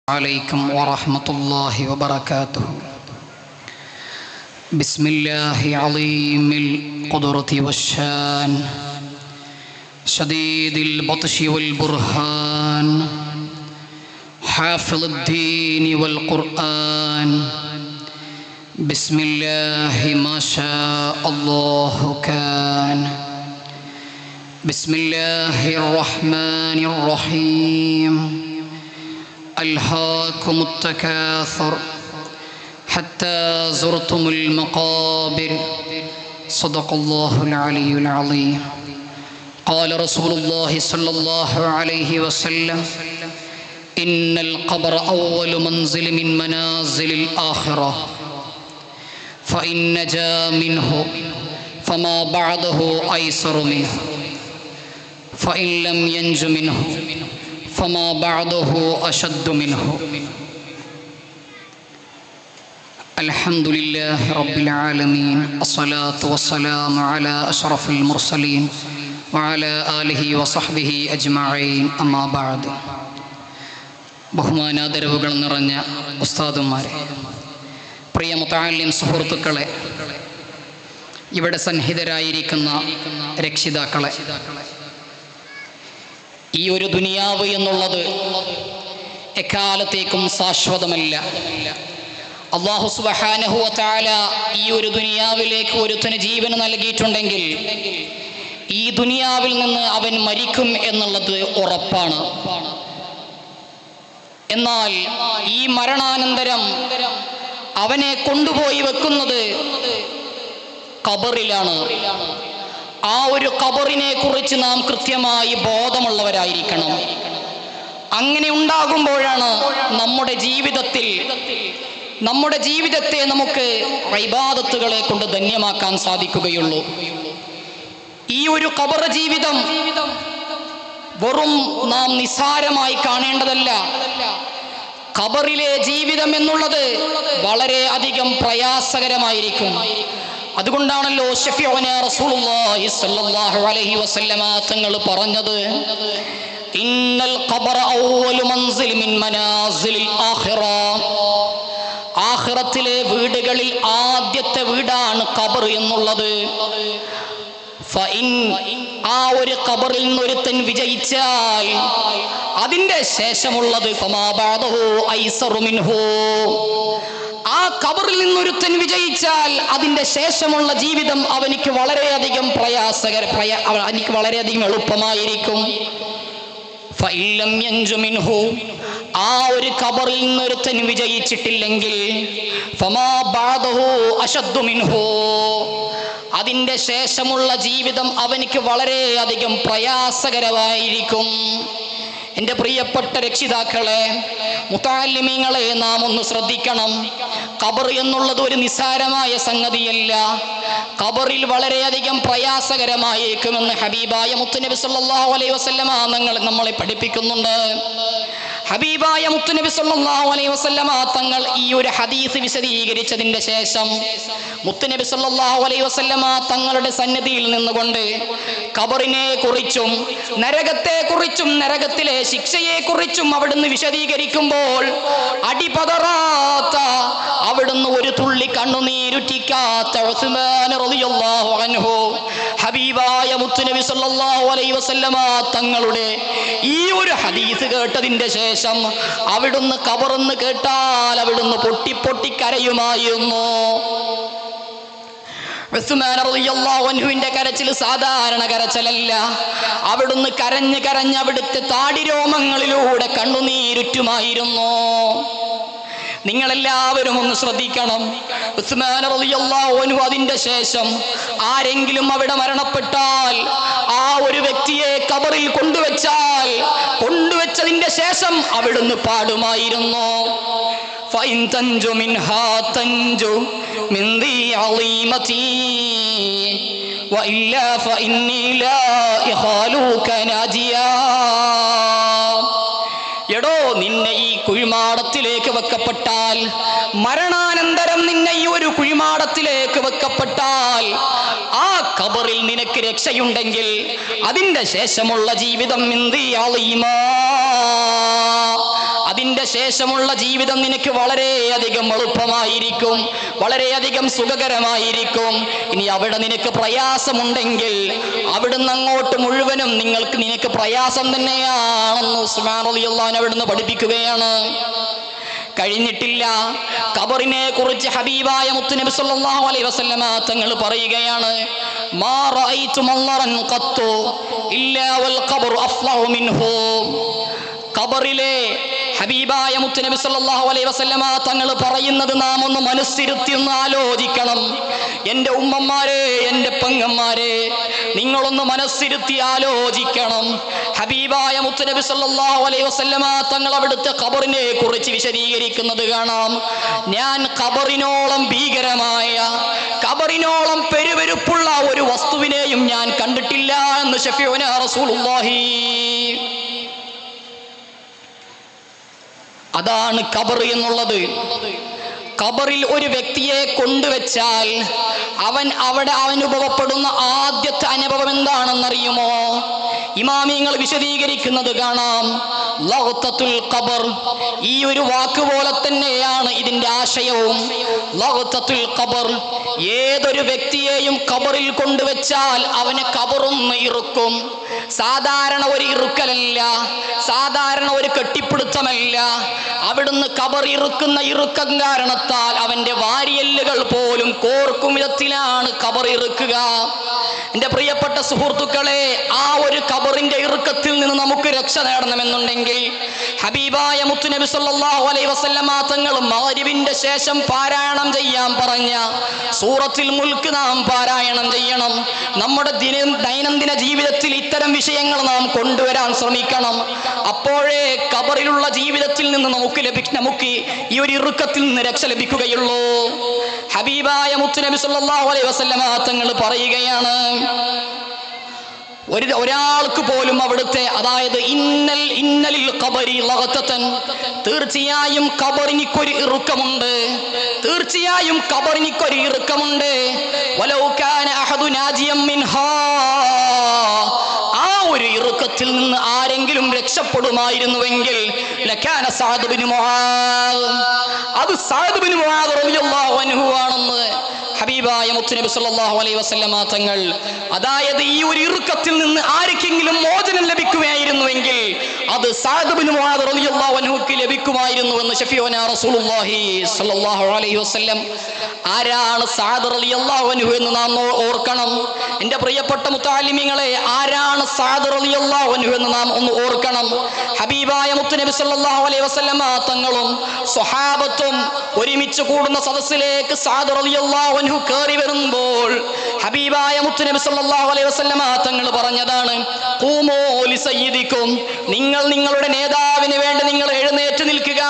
عليكم ورحمة الله وبركاته. بسم الله عظيم القدرة والشان شديد البطش والبرهان حافظ الدين والقرآن. بسم الله ما شاء الله كان. بسم الله الرحمن الرحيم. ألهاكم التكاثر حتى زرتم المقابر. صدق الله العلي العظيم. قال رسول الله صلى الله عليه وسلم: إن القبر أول منزل من منازل الآخرة، فإن نجا منه فما بعده أيسر منه، فإن لم ينج منه فما بعده أشد منه. الحمد لله رب العالمين. الصلاة والسلام على أشرف المرسلين وعلى آله وصحبه أجمعين. أما بعد. ബഹുമാനാദരവുകൾ നിറഞ്ഞ ഉസ്താദുമാരെ, പ്രിയ മുതഅല്ലിം സുഹൃത്തുക്കളെ, ഇവിടെ സന്നിഹിതരായിരിക്കുന്ന രക്ഷിതാക്കളെ, ഈ ഒരു ദുനിയാവ് എന്നുള്ളത് എക്കാലത്തേക്കും ശാശ്വതമല്ല. അല്ലാഹു സുബ്ഹാനഹു വ തആല ഈ ഒരു ദുനിയാവിലേക്ക് ഒരുത്തന് ജീവൻ നൽകിയിട്ടുണ്ടെങ്കിൽ ഈ ദുനിയാവിൽ നിന്ന് അവൻ മരിക്കും എന്നുള്ളത് ഉറപ്പാണ്. എന്നാൽ ഈ മരണാനന്തരം അവനെ കൊണ്ടുപോയി വെക്കുന്നത് ഖബറിലാണ്. ആ ഒരു ഖബറിനെ കുറിച്ച് നാം കൃത്യമായി ബോധമുള്ളവരായിരിക്കണം. അങ്ങനെ ഉണ്ടാകുമ്പോഴാണ് നമ്മുടെ ജീവിതത്തെ നമുക്ക് ഇബാദത്തുകളെ കൊണ്ട് ധന്യമാക്കാൻ സാധിക്കുകയുള്ളൂ. ഈ ഒരു ഖബർ ജീവിതം വെറും നാം നിസ്സാരമായി കാണേണ്ടതല്ല. ഖബറിലെ ജീവിതം എന്നുള്ളത് വളരെ അധികം പ്രയാസകരമായിരിക്കും. അതുകൊണ്ടാണല്ലോ ശഫീഉനാ റസൂലുള്ളാഹി സ്വല്ലല്ലാഹു അലൈഹി വസല്ലമ തങ്ങൾ പറഞ്ഞത്: ഇന്നൽ ഖബറ അവ്വലു മൻസിൽ മിൻ മനാസിലിൽ ആഖിറ. ആഖിറത്തിലെ വീടുകളിൽ ആദ്യത്തെ വീടാണ് ഖബർ എന്നുള്ളത്. ആ ഒരു ഖബറിൽ നിന്ന് ഒരുത്തൻ വിജയിച്ചാൽ അതിന്റെ ശേഷമുള്ളത് ഫമാ ബഅദഹു ഐസറു മിൻഹു. ആ ഖബറിൽ നിന്നൊരുത്തൻ വിജയിച്ചാൽ അതിന്റെ ശേഷമുള്ള ജീവിതം അവനിക്ക് വളരെയധികം അവനിക്ക് വളരെയധികം എളുപ്പമായിരിക്കും. ഫഇല്ലം യൻജു മിൻഹു. ആ ഒരു ഖബറിൽ നിന്നൊരുത്തൻ വിജയിച്ചിട്ടില്ലെങ്കിൽ ഫമാ ബഅദഹു അശദ്ദു മിൻഹു. അതിന്റെ ശേഷമുള്ള ജീവിതം അവനിക്ക് വളരെയധികം പ്രയാസകരമായിരിക്കും. എൻ്റെ പ്രിയപ്പെട്ട രക്ഷിതാക്കളെ, മുതഅല്ലിമീങ്ങളെ, നാം ഒന്ന് ശ്രദ്ധിക്കണം. ഖബർ എന്നുള്ളത് ഒരു നിസ്സാരമായ സംഗതിയല്ല. ഖബറിൽ വളരെയധികം പ്രയാസകരമായിരിക്കുമെന്ന് ഹബീബായ മുത്തുനബി സല്ലല്ലാഹു അലൈഹി വസല്ലമ നമ്മളെ പഠിപ്പിക്കുന്നുണ്ട്. ഹബീബായ മുത്തുനബി സല്ലല്ലാഹു അലൈഹി വസല്ലമ തങ്ങൾ ഈ ഒരു ഹദീസ് വിശദീകരിച്ചതിന്റെ ശേഷം മുത്തുനബി സല്ലല്ലാഹു അലൈഹി വസല്ലമ തങ്ങളുടെ സന്നിധിയിൽ നിന്നുകൊണ്ട് ഖബറിനെ കുറിച്ചും നരകത്തെ കുറിച്ചും നരകത്തിലെ ശിക്ഷയെ കുറിച്ചും അവിടുന്ന് വിശദീകരിക്കുമ്പോൾ അടിപതറാത്ത, അവിടുന്ന് ഒരു തുള്ളി കണ്ണുനീരുറ്റിക്കാത്ത ഉസ്മാൻ റളിയല്ലാഹു അൻഹു ഹബീബായ മുത്തുനബി സല്ലല്ലാഹു അലൈഹി വസല്ലമ തങ്ങളുടെ ഈ ഒരു ഹദീസ് കേട്ടതിന്റെ ശേഷം അവിടുന്ന് ഖബറെന്ന് കേട്ടാൽ അവിടുന്ന് പൊട്ടി കരയുമായിരുന്നു. ഉസ്മാൻ റളിയല്ലാഹു അൻഹുവിന്റെ കരച്ചിൽ സാധാരണ കരച്ചിലല്ല. അവിടുന്ന് കരഞ്ഞ് അവിടുത്തെ താടിരോമങ്ങളിലൂടെ കണ്ണുനീരുറ്റുമായിരുന്നു. നിങ്ങളെല്ലാവരും ഒന്ന് ശ്രദ്ധിക്കണം. ഉസ്മാൻ റളിയല്ലാഹു അൻഹു അതിന്റെ ശേഷം ആരെങ്കിലും അവിടെ മരണപ്പെട്ടാൽ ആ ഒരു വ്യക്തിയെ ഖബറിൽ കൊണ്ടുവച്ചതിന്റെ ശേഷം അവിടുന്ന് പാടുമായിരുന്നു: ഫഇൻ തൻജു മിൻഹാ തൻജു മിൻ ദി അളീമതി വഇല്ലാ ഫഇന്നി ലാ ഇഖാലുക നാജിയാ. എടോ, നിന്നെ ഈ കുഴിമാടത്തിലേക്ക് വെക്കപ്പെട്ടാൽ, മരണാനന്തരം നിന്നെ ഈ ഒരു കുഴിമാടത്തിലേക്ക് വെക്കപ്പെട്ടാൽ ആ ഖബറിൽ നിനക്ക് രക്ഷയുണ്ടെങ്കിൽ അതിന്റെ ശേഷമുള്ള ജീവിതം ഖബറിന്റെ ശേഷമുള്ള ജീവിതം നിനക്ക് വളരെയധികം എളുപ്പമായിരിക്കും, വളരെയധികം സുഖകരമായിരിക്കും. ഇനി അവിടെ നിനക്ക് പ്രയാസമുണ്ടെങ്കിൽ അവിടുന്ന് അങ്ങോട്ട് മുഴുവനും നിനക്ക് പ്രയാസം തന്നെയാണെന്ന് ഉസ്മാൻ റളിയല്ലാഹു അൻഹു അവിടുന്ന് പഠിപ്പിക്കുകയാണ്. കഴിഞ്ഞിട്ടില്ല. ഖബറിനെ കുറിച്ച് ഹബീബായ മുത്തുനബി സല്ലല്ലാഹു അലൈഹി വസല്ലമ തങ്ങൾ പറയുകയാണ്, മാ റഅയ്തു മല്ലറൻ ഖത്തു ഇല്ലാ വൽ ഖബ്റു അഫ്ളഹു മിൻഹു. ഖബറിലെ ഹബീബായ മുത്തുനബി സല്ലല്ലാഹു അലൈഹി വസല്ലമ തങ്ങൾ പറയുന്നത് നാം ഒന്ന് മനസ്സിരുത്തി ഒന്ന് ആലോചിക്കണം. എൻ്റെ ഉമ്മമാരെ, എൻ്റെ പെങ്ങന്മാരെ, നിങ്ങളൊന്ന് മനസ്സിരുത്തി ആലോചിക്കണം. ഹബീബായ മുത്തുനബി സല്ലല്ലാഹു അലൈഹി വസല്ലമ തങ്ങൾ അവിടുത്തെ ഖബറിനെ കുറിച്ച് വിശദീകരിക്കുന്നത് കാണാം. ഞാൻ ഖബറിനോളം ഭീകരമായ, ഖബറിനോളം പെരുവെരുപ്പുള്ള ഒരു വസ്തുവിനെയും ഞാൻ കണ്ടിട്ടില്ല എന്ന് ശഫീഉനാ റസൂലുള്ളാഹി. അതാണ് ഖബർ എന്നുള്ളത്. ഖബറിൽ ഒരു വ്യക്തിയെ കൊണ്ടുവച്ചാൽ അവിടെ അനുഭവപ്പെടുന്ന ആദ്യത്തെ അനുഭവം എന്താണെന്നറിയുമോ? ഇമാമിങ്ങൾ വിശദീകരിക്കുന്നത് കാണാം. ലഗ്തത്തുൽ ഖബർ, ഈ ഒരു വാക്ക് പോലെ തന്നെയാണ് ഇതിന്റെ ആശയവും. ലഗ്തത്തുൽ ഖബർ, ഏതൊരു വ്യക്തിയെയും ഖബറിൽ കൊണ്ടുവച്ചാൽ അവനെ ഖബറൊന്ന് ഇറുക്കും. സാധാരണ ഒരു ഇറുക്കലല്ല, സാധാരണ ഒരു കെട്ടിപ്പിടുത്തമല്ല. അവിടുന്ന് ഖബർ ഇറുക്കുന്ന ഇറുക്കം കാരണത്താൽ അവന്റെ വാരിയെല്ലുകൾ പോലും കോർക്കും വിധത്തിലാണ് ഖബർ ഇറുക്കുക. എൻ്റെ പ്രിയപ്പെട്ട സുഹൃത്തുക്കളെ, ആ ഒരു ഖബറിന്റെ ഇറുക്കത്തിൽ നിന്ന് നമുക്ക് രക്ഷ നേടണമെന്നുണ്ടെങ്കിൽ ഹബീബായ മുത്തുനബി സല്ലല്ലാഹു അലൈഹി വസല്ലമ തങ്ങൾ മഗ്രിബിന്റെ ശേഷം പാരായണം ചെയ്യാൻ പറഞ്ഞ സൂറത്തുൽ മുൽക്ക് നാം പാരായണം ചെയ്യണം. നമ്മുടെ ദൈനംദിന ജീവിതത്തിൽ ഇത്തരം വിഷയങ്ങൾ നാം കൊണ്ടുവരാൻ ശ്രമിക്കണം. അപ്പോഴേ ഖബറിലുള്ള ജീവിതത്തിൽ നിന്ന് നമുക്ക് ഈ ഒരു ഇറുക്കത്തിൽ നിന്ന് രക്ഷ ലഭിക്കുകയുള്ളൂ. ഹബീബായ മുത്തുനബി സല്ലല്ലാഹു അലൈഹി വസല്ലമ തങ്ങൾ പറയുകയാണ്, ഒരാൾക്ക് പോലും അവിടുത്തെ, അതായത് ഇന്നലിൽ ഖബരി ലഗ്തതൻ, തീർച്ചയായും ഖബറിനിക്കൊരു ഇറുക്കമുണ്ട്, തീർച്ചയായും ഖബറിനിക്കൊരു ഇറുക്കമുണ്ട്. വലൗ കാന അഹദു നാജിയം മിൻഹാ, ആ ഒരു ഇറുക്കത്തിൽ നിന്ന് ആരെങ്കിലും രക്ഷപ്പെടുമായിരുന്നുവെങ്കിൽ ലകാന സഅദ് ബിൻ മുആദ്, അത് സഅദ് ബിൻ മുആദ് റളിയല്ലാഹു അൻഹു ആണെന്ന് ഹബീബായ മുത്തുനബി സല്ലല്ലാഹു അലൈഹി വസല്ലമ തങ്ങൾ. അതായത് ഈ ഒരു ഇറുക്കത്തിൽ നിന്ന് ആർക്കെങ്കിലും മോചനം ലഭിക്കുകയായിരുന്നുവെങ്കിൽ അത് സഅദ് ബിൻ മുആദ് റളിയല്ലാഹു അൻഹുക്ക് ലഭിക്കുമായിരുന്നു എന്ന് ശഫീഉനാ റസൂലുള്ളാഹി സ്വല്ലല്ലാഹു അലൈഹി വസല്ലം. ആരാണ് സഅദ് റളിയല്ലാഹു അൻഹു എന്ന് നാം ഓർക്കണം. എൻ്റെ പ്രിയപ്പെട്ട മുത്തഅല്ലിമീങ്ങളെ, ആരാണ് സഅദ് റളിയല്ലാഹു അൻഹു എന്ന് നാം ഒന്ന് ഓർക്കണം. ഹബീബായ മുത്തുനബി സല്ലല്ലാഹു അലൈഹി വസല്ലമ തങ്ങളും സ്വഹാബത്തും ഒരുമിച്ച് കൂടുന്ന സദസ്സിലേക്ക് സഅദ് റളിയല്ലാഹു അൻഹു കയറി വരുമ്പോൾ ഹബീബായ മുത്തുനബി സല്ലല്ലാഹു അലൈഹി വസല്ലമ തങ്ങൾ പറഞ്ഞതാണ്, ഖൂമൂ ലിസയ്യിദിക്കും, നിങ്ങൾ നിങ്ങളുടെ നേതാവിന് വേണ്ടി നിങ്ങൾ എഴുന്നേറ്റ് നിൽക്കുക.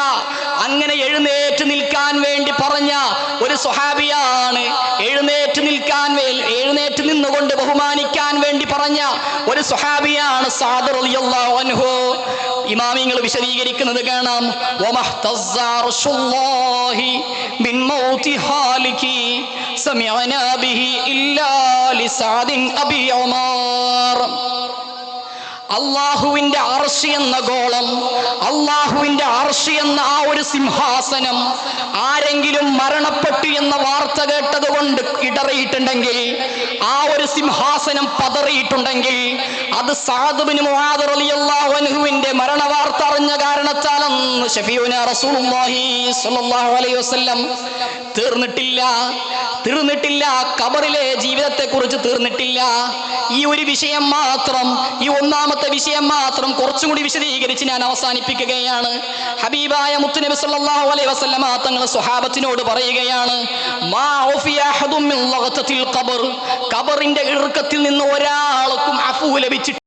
അങ്ങനെ എഴുന്നേറ്റ് നിൽക്കാൻ വേണ്ടി പറഞ്ഞ ഒരു സ്വഹാബിയാണ്, എഴുന്നേറ്റ് നിന്നുകൊണ്ട് ബഹുമാനിക്കാൻ വേണ്ടി പറഞ്ഞ ഒരു സ്വഹാബിയാണ് സഅദ് റളിയല്ലാഹു അൻഹു. ഇമാമിങ്ങൾ വിശദീകരിക്കുന്നത് കാണാം, വമഹ്തസ്സ അർശുല്ലാഹി ബിൻ മൗതി ഹാലികി സമിഅനാ ബിഹി ഇല്ലാ ലിസഅദിൻ അബി ഉമർ. അള്ളാഹുവിന്റെ അർശ് എന്ന ഗോളം, അള്ളാഹുവിന്റെ അർശ് എന്ന ആ ഒരു സിംഹാസനം ആരെങ്കിലും മരണപ്പെട്ടു എന്ന വാർത്ത കേട്ടത് കൊണ്ട് ഇടറിയിട്ടുണ്ടെങ്കിൽ, ആ ഒരു സിംഹാസനം പതറിയിട്ടുണ്ടെങ്കിൽ അത് സഅദ് ബിൻ മുആദ് റളിയല്ലാഹു അൻഹുവിന്റെ മരണ വാർത്ത അറിഞ്ഞ കാരണത്താലെന്ന് ശഫീഉനാ റസൂലുള്ളാഹി സ്വല്ലല്ലാഹു അലൈഹി വസല്ലം. തീർന്നിട്ടില്ല, ഖബറിലെ ജീവിതത്തെ കുറിച്ച് തീർന്നിട്ടില്ല. ഈ ഒരു വിഷയം മാത്രം, ഈ ഒന്നാമത്തെ വിഷയം മാത്രം കുറച്ചും കൂടി വിശദീകരിച്ച് ഞാൻ അവസാനിപ്പിക്കുകയാണ്. ഹബീബായ മുത്തുനബി സല്ലല്ലാഹു അലൈഹി വസല്ലമ തങ്ങൾ സ്വഹാബത്തിനോട് പറയുകയാണ്, മാ ഉഫിയ അഹദും മിൻ ലഗ്തത്തിൽ ഖബർ, ഖബറിന്റെ ഇറുക്കത്തിൽ നിന്ന് ഒരാൾക്കും അഫൂ ലഭിച്ചിട്ടില്ല.